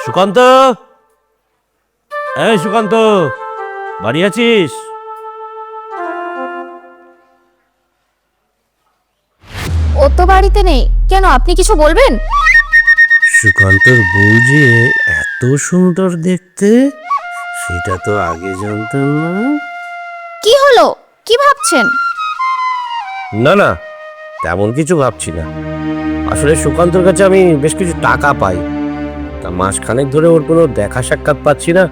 সুকান্ত, এই সুকান্ত, বাড়ি আছিস? ও তো বাড়িতে নেই। কেন, আপনি কিছু বলবেন? সুকান্তর বউ যে এত সুন্দর দেখতে, সেটা তো আগে জানতাম না। কি হলো? কি ভাবছেন? না না, তেমন কিছু ভাবছি না। আসলে সুকান্তর কাছে আমি বেশ কিছু টাকা পাই, তা মাসখানেক ধরে ওর কোনো দেখা সাক্ষাৎ পাচ্ছি না,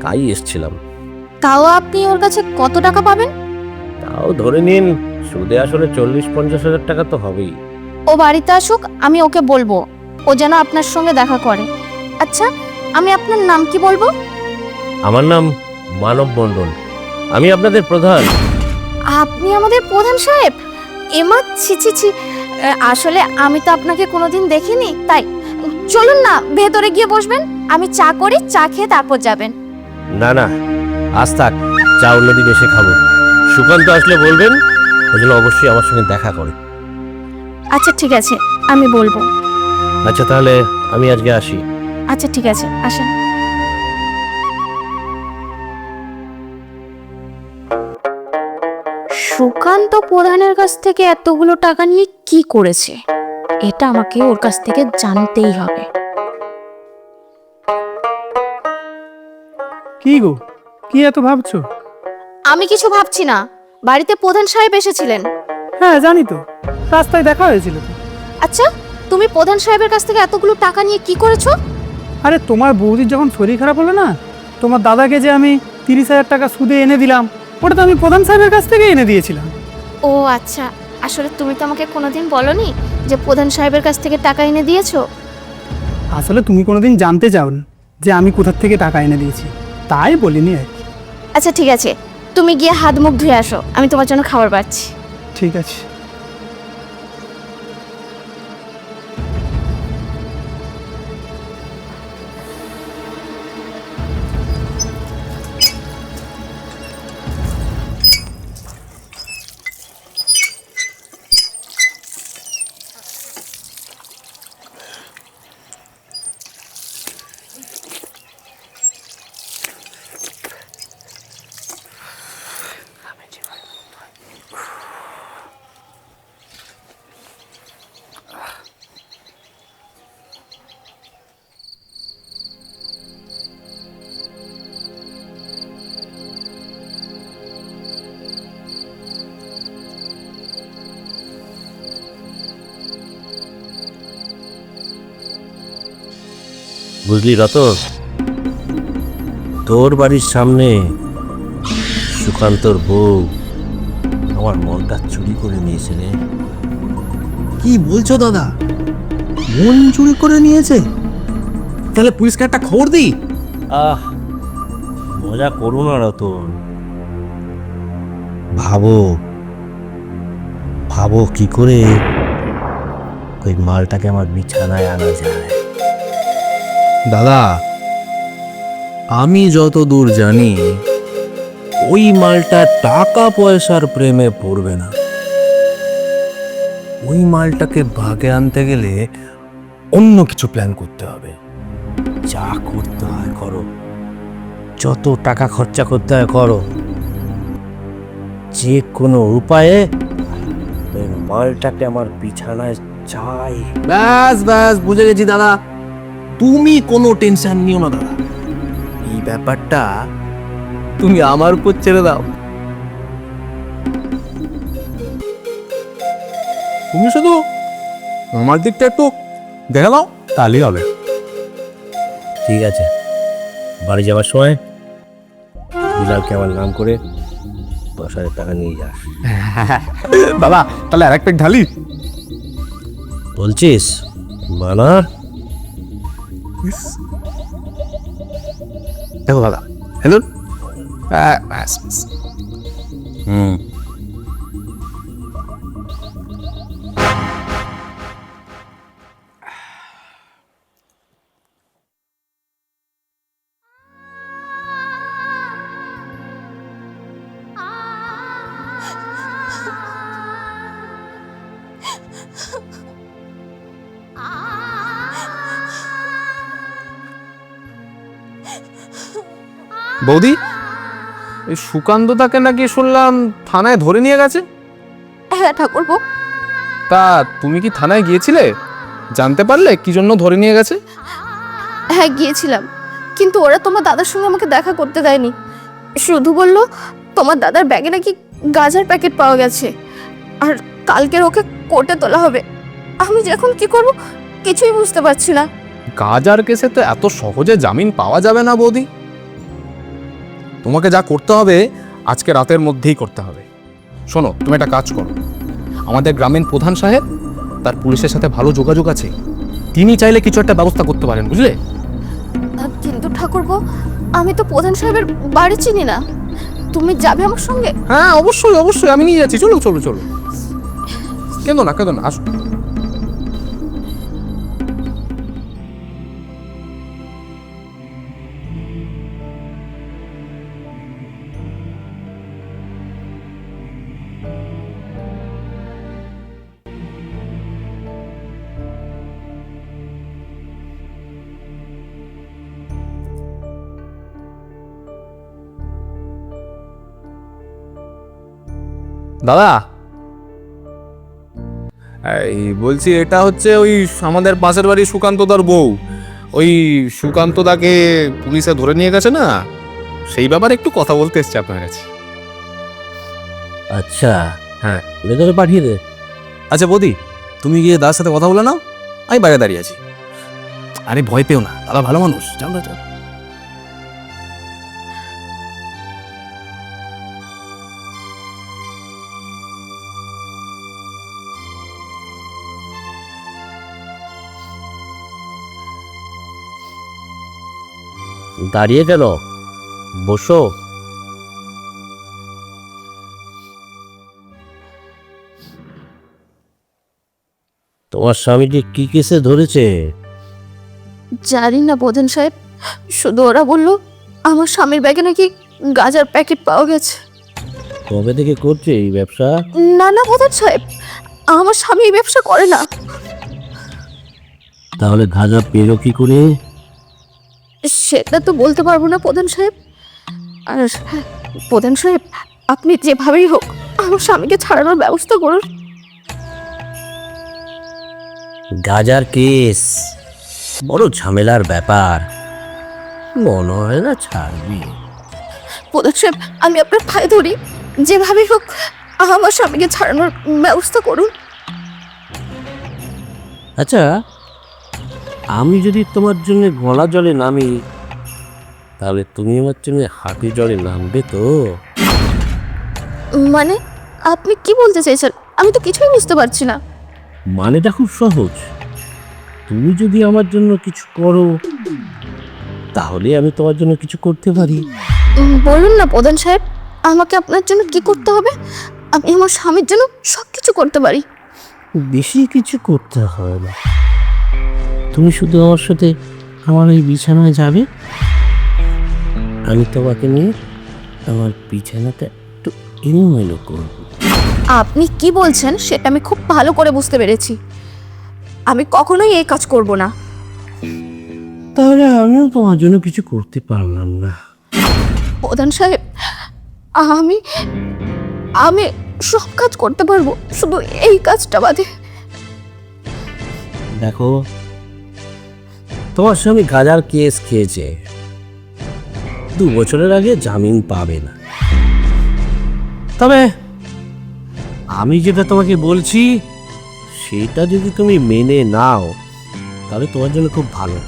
তাই এসছিলাম। তাও আপনি ওর কাছে কত টাকা পাবেন? তাও ধরে নিন, সুদে আসলে 40-50 হাজার টাকা তো হবেই। ও বাড়িতে আসুক, আমি ওকে বলবো ও যেন আপনার সঙ্গে দেখা করে। আচ্ছা, আমি আপনার নাম কি বলবো? আমার নাম মানব মণ্ডল, আমি আপনাদের প্রধান। আপনি আমাদের প্রধান সাহেব? এমা, ছি ছি ছি। আসলে আমি তো আপনাকে কোনোদিন দেখিনি, তাই চলুন না ভেতরে গিয়ে বসবেন। আমি চা করি, চা খেয়ে তারপর যাবেন। না না, আজ থাক, চা অন্যদিন এসে খাবো। সুকান্ত আসলে বলবেন ওই জন্য অবশ্যই আমার সঙ্গে দেখা করে। আচ্ছা ঠিক আছে, আমি বলবো। আচ্ছা তাহলে আমি আজকে আসি। আচ্ছা ঠিক আছে, আসেন। সুকান্ত প্রধানের কাছ থেকে এতগুলো টাকা নিয়ে কি করেছে, এটা আমাকে ওর কাছ থেকে জানতেই হবে। কি গো, কি এত ভাবছো? আমি কিছু ভাবছি না, বাড়িতে প্রধান সাহেব এসেছিলেন। হ্যাঁ জানি তো, রাস্তায় দেখা হয়েছিল তো। আচ্ছা, তুমি প্রধান সাহেবের কাছ থেকে এতগুলো টাকা নিয়ে কি করেছো? আরে তোমার বৌদির যখন শরীর খারাপ হলো না, তোমার দাদাকে যে আমি 30,000 টাকা সুদে এনে দিলাম, ওটা তো আমি প্রধান সাহেবের কাছ থেকে এনে দিয়েছিলাম। ও আচ্ছা, আসলে তুমি তো আমাকে কোনোদিন বলনি যে প্রধান সাহেবের কাছ থেকে টাকা এনে দিয়েছো। আসলে তুমি কোনোদিন জানতে চাও না যে আমি কোথা থেকে টাকা এনে দিয়েছি, তাই বলিনি আর কি। আচ্ছা ঠিক আছে, তুমি গিয়ে হাত মুখ ধুয়ে আসো, আমি তোমার জন্য খাবার পাচ্ছি। ঠিক আছে। বুঝলি রতন, তোর বাড়ির সামনে সুকান্তর বউ আমার মনটা চুরি করে নিয়েছে রে। কি বলছো দাদা? মন চুরি করে নিয়েছে? তাহলে পুলিশকে একটা খবর দিই। আহ, মজা করো না রতন। ভাবো ভাবো কি করে ওই মালটাকে আমার বিছানায় আনা যায়। দাদা, আমি যত দূর জানি ওই মালটা টাকা পয়সার প্রেমে পড়বে না। ওই মালটাকে ভাগে আনতে গেলে অন্য কিছু প্ল্যান করতে হবে। যা করতে হয় করো, যত টাকা খরচা করতে হয় করো, যে কোনো উপায়ে ওই মালটাকে আমার বিছানায় চাই। ব্যাস ব্যাস, বুঝে গেছি দাদা। তুমি কোনো টেনশন নিও না দাদা, এই ব্যাপারটা তুমি আমার উপর ছেড়ে দাও। তুমি শুধু আমার দিকটা একটু দেখে নাও, তাহলেই হবে। ঠিক আছে, বাড়ি যাওয়ার সময় বিলালকে আমার নাম করে 10,000 টাকা নিয়ে যাস। দাদা, তাহলে আর এক প্যাক ঢালি। বলছিস মানা? দেখো দাদা, হ্যালো। ব্যাস ব্যাস। হুম, বৌদি, এই সুকান্তদাকে নাকি শুনলাম থানায় ধরে নিয়ে গেছে। হ্যাঁ ঠাকুরপো, তা তুমি কি থানায় গিয়েছিলে? জানতে পারলে কি জন্য ধরে নিয়ে গেছে? হ্যাঁ গিয়েছিলাম, কিন্তু ওরা তোমার দাদার সঙ্গে আমাকে দেখা করতে দেয়নি। শুধু বলল তোমার দাদার ব্যাগে নাকি গাঁজার প্যাকেট পাওয়া গেছে, আর কালকের ওকে কোর্টে তোলা হবে। আমি যে এখন কি করব কিছুই বুঝতে পারছি না। গাজার কেসে তো এত সহজে জামিন পাওয়া যাবে না বৌদি। তোমাকে যা করতে হবে আজকে রাতের মধ্যেই করতে হবে। শোনো, তুমি একটা কাজ করো, আমাদের গ্রামীণ প্রধান সাহেব, তার পুলিশের সাথে ভালো যোগাযোগ আছে, তিনি চাইলে কিছু একটা ব্যবস্থা করতে পারেন, বুঝলে? কিন্তু ঠাকুরপো, আমি তো প্রধান সাহেবের বাড়ি চিনি না, তুমি যাবে আমার সঙ্গে? হ্যাঁ অবশ্যই অবশ্যই, আমি নিয়ে যাচ্ছি। চলো চলো চলো, কেঁদো না কেঁদো না, আসো। দাদা, এই বলছি, এটা হচ্ছে ওই আমাদের পাশের বাড়ি সুকান্তদার বউ। ওই সুকান্তদাকে পুলিশে ধরে নিয়ে গেছে না, সেই ব্যাপারে একটু কথা বলতে এসছে আপনার কাছে। আচ্ছা, হ্যাঁ। ভেতরে পাঠিয়ে দে। আচ্ছা বৌদি, তুমি গিয়ে দাদার সাথে কথা বলে নাও, আমি বাইরে দাঁড়িয়ে আছি। আরে ভয় পেও না, দাদা ভালো মানুষ, যাও না যাও। দাঁড়িয়ে গেল, বসো। তোমার স্বামীকে কি কেসে ধরেছে? জানি না প্রধান সাহেব, শুধু ওরা বলল আমার স্বামীর ব্যাগে নাকি গাঁজার প্যাকেট পাওয়া গেছে। কবে থেকে করছে এই ব্যবসা? না না প্রধান সাহেব, আমার স্বামী এই ব্যবসা করে না। তাহলে গাঁজা পেলো কি করে? সেটা তো বলতে পারবো না প্রধান সাহেব। আর প্রধান সাহেব, আপনি যেভাবেই হোক আমার স্বামীকে ছাড়ানোর ব্যবস্থা করুন। গাজার কেস বড় ঝামেলার ব্যাপার, মনে হয় না ছাড়বি। প্রধান সাহেব, আমি আপনার পায়ে ধরি, যেভাবেই হোক আমার স্বামীকে ছাড়ানোর ব্যবস্থা করুন। আচ্ছা, আমি যদি তোমার জন্য গলা জলে নামি, তাহলে তুমি আমার জন্য হাঁটু জলে নামবে তো? মানে আপনি কি বলতে চাইছেন? আমি তো কিছুই বুঝতে পারছি না। মানেটা খুব সহজ, তুমি যদি আমার জন্য কিছু করো, তাহলে আমি তোমার জন্য কিছু করতে পারি। বলুন না প্রধান সাহেব, আমাকে আপনার জন্য কি করতে হবে? আমি আমার স্বামীর জন্য সব কিছু করতে পারি। বেশি কিছু করতে হয় না, তুমি শুধু আমার সাথে আমার ওই বিছানায় যাবে, আমি তোমাকে নিয়ে আমার বিছানাটা একটু এলোমেলো করব। আপনি কি বলছেন সেটা আমি খুব ভালো করে বুঝতে পেরেছি। আমি কখনোই এই কাজ করব না। তাহলে আমিও তোমার জন্য কিছু করতে পারলাম না। প্রধান সাহেব, আমি আমি সব কাজ করতে পারবো, শুধু এই কাজটা বাদে। দেখো, তোমার স্বামী গাজার কেস খেয়েছে, 2 বছরের আগে জামিন পাবে না। তবে আমি যেটা তোমাকে বলছি সেটা যদি তুমি মেনে নাও, তাহলে তোমার জন্য খুব ভালো।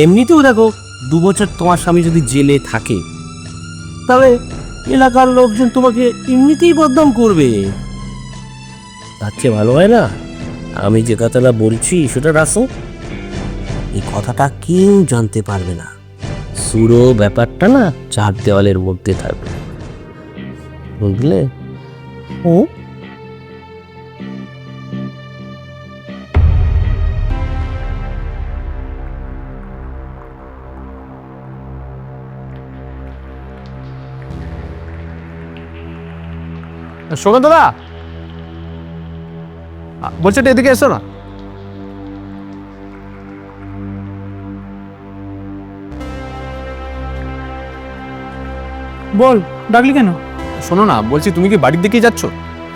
এমনিতেও দেখো, 2 বছর তোমার স্বামী যদি জেলে থাকে, তাহলে এলাকার লোকজন তোমাকে এমনিতেই বদনাম করবে। তার চেয়ে ভালো হয় না আমি যে কথাটা বলছি সেটা রাখো, এই কথাটা কেউ জানতে পারবে না, পুরো ব্যাপারটা না 4 দেওয়ালের মধ্যে থাকবে, বুঝলে? ও সুকান্তদা, বলছে এদিকে এসো না। বল, ডাকলি কেন? শোনো না, বলছি তুমি কি বাড়ির দিকেই যাচ্ছ?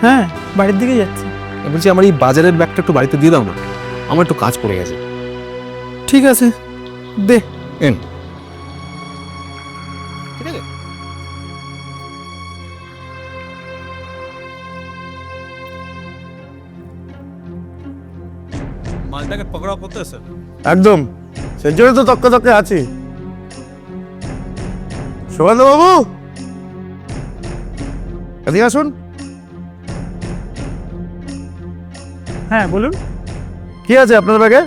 হ্যাঁ, বাড়ির দিকে যাচ্ছি। বলছি আমার এই বাজারের ব্যাগটা একটু বাড়িতে দিয়ে দাও না, আমার একটু কাজ পড়ে গেছে। ঠিক আছে, দে। এন। ঠিক আছে। মালটাকে পকড়াও করতেছে। একদম, সেই জন্য তো তক্কে তক্কে আছি। সুকান্ত বাবু, এদিকে আসুন। হ্যাঁ বলুন। কি আছে আপনার ব্যাগে?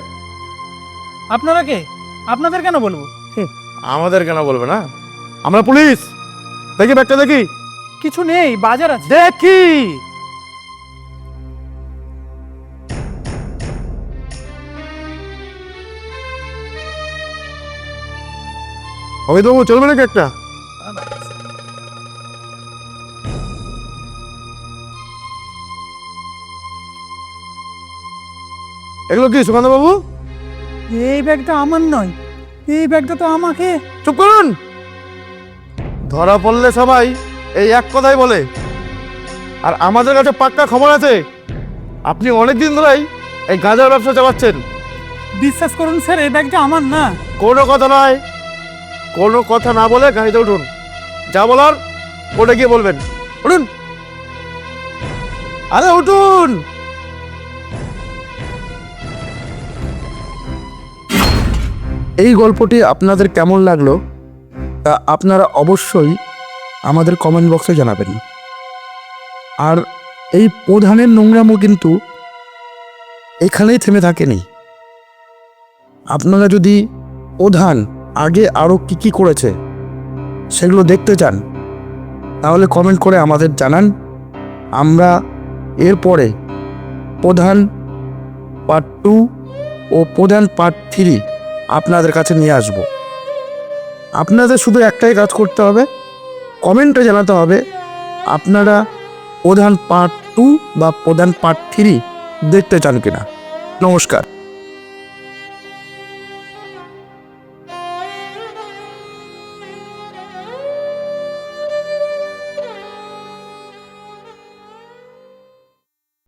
আপনারা কে? আপনাদের কেন বলবো? আমাদের কেন বলবে না? আমরা পুলিশ। দেখি ব্যাগটা দেখি। কিছু নেই, বাজার আছে। দেখি। অমিত বাবু, চলবে নাকি একটা? এগুলো কি সুকান্ত বাবু? এই ব্যাগটা আমার নয়, এই ব্যাগটা তো আমাকে। চুপ করুন। ধরা পড়লে সবাই এই এক কথাই বলে, আর আমাদের কাছে পাক্কা খবর আছে আপনি অনেক দিন ধরেই এই গাঁজার ব্যবসা চালাচ্ছেন। বিশ্বাস করুন স্যার, এই ব্যাগটা আমার না। কোনো কথা নয়, কোনো কথা না বলে গাড়িতে উঠুন। যা বলার ওটা গিয়ে বলবেন। উঠুন, আরে উঠুন। এই গল্পটি আপনাদের কেমন লাগলো তা আপনারা অবশ্যই আমাদের কমেন্ট বক্সে জানাবেন। আর এই প্রধানের নোংরামো কিন্তু এখানেই থেমে থাকেনি। আপনারা যদি প্রধান আগে আরও কী কী করেছে সেগুলো দেখতে চান তাহলে কমেন্ট করে আমাদের জানান। আমরা এরপরে প্রধান পার্ট 2 ও প্রধান পার্ট 3 আপনাদের কাছে নিয়ে আসব। আপনাদের শুধু একটাই কাজ করতে হবে, কমেন্টে জানাতে হবে আপনারা প্রধান পার্ট 2 বা প্রধান পার্ট 3 দেখতে চান কিনা। নমস্কার।